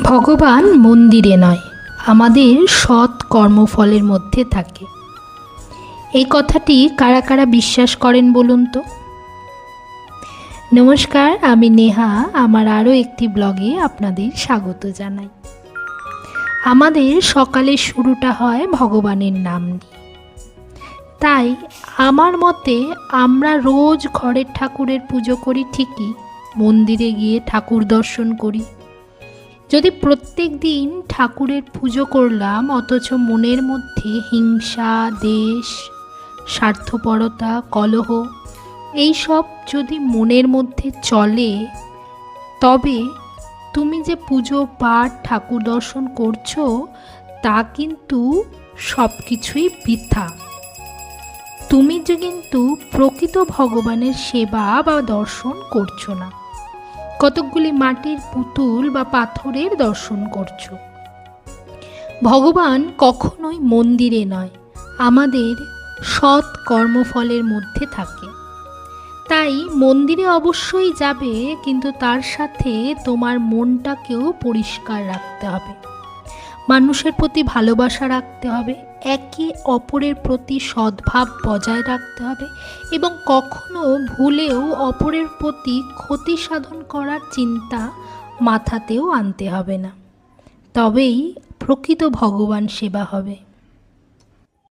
ভগবান মন্দিরে নয়, আমাদের সৎ কর্মফলের মধ্যে থাকে। এই কথাটি কারা কারা বিশ্বাস করেন বলুন তো? নমস্কার, আমি নেহা। আমার আরও একটি ব্লগে আপনাদের স্বাগত জানাই। আমাদের সকালের শুরুটা হয় ভগবানের নাম নিয়ে। তাই আমার মতে আমরা রোজ ঘরের ঠাকুরের পুজো করি ঠিকই, মন্দিরে গিয়ে ঠাকুর দর্শন করি। যদি প্রত্যেক দিন ঠাকুরের পুজো করলাম অথচ মনের মধ্যে হিংসা, দেশ, স্বার্থপরতা, কলহ এইসব যদি মনের মধ্যে চলে, তবে তুমি যে পুজো পাঠ ঠাকুর দর্শন করছো তা কিন্তু সব কিছুই বৃথা। তুমি যে কিন্তু প্রকৃত ভগবানের সেবা বা দর্শন করছো না, কতকগুলি মাটির পুতুল বা পাথরের দর্শন করছো। ভগবান কখনোই মন্দিরে নয়, আমাদের সৎ কর্মফলের মধ্যে থাকে। তাই মন্দিরে অবশ্যই যাবে, কিন্তু তার সাথে তোমার মনটাকেও পরিষ্কার রাখতে হবে। মানুষের প্রতি ভালোবাসা রাখতে হবে, একে অপরের প্রতি সদ্ভাব বজায় রাখতে হবে এবং কখনো ভুলেও অপরের প্রতি ক্ষতি সাধন করার চিন্তা মাথাতেও আনতে হবে না। তবেই প্রকৃত ভগবান সেবা হবে।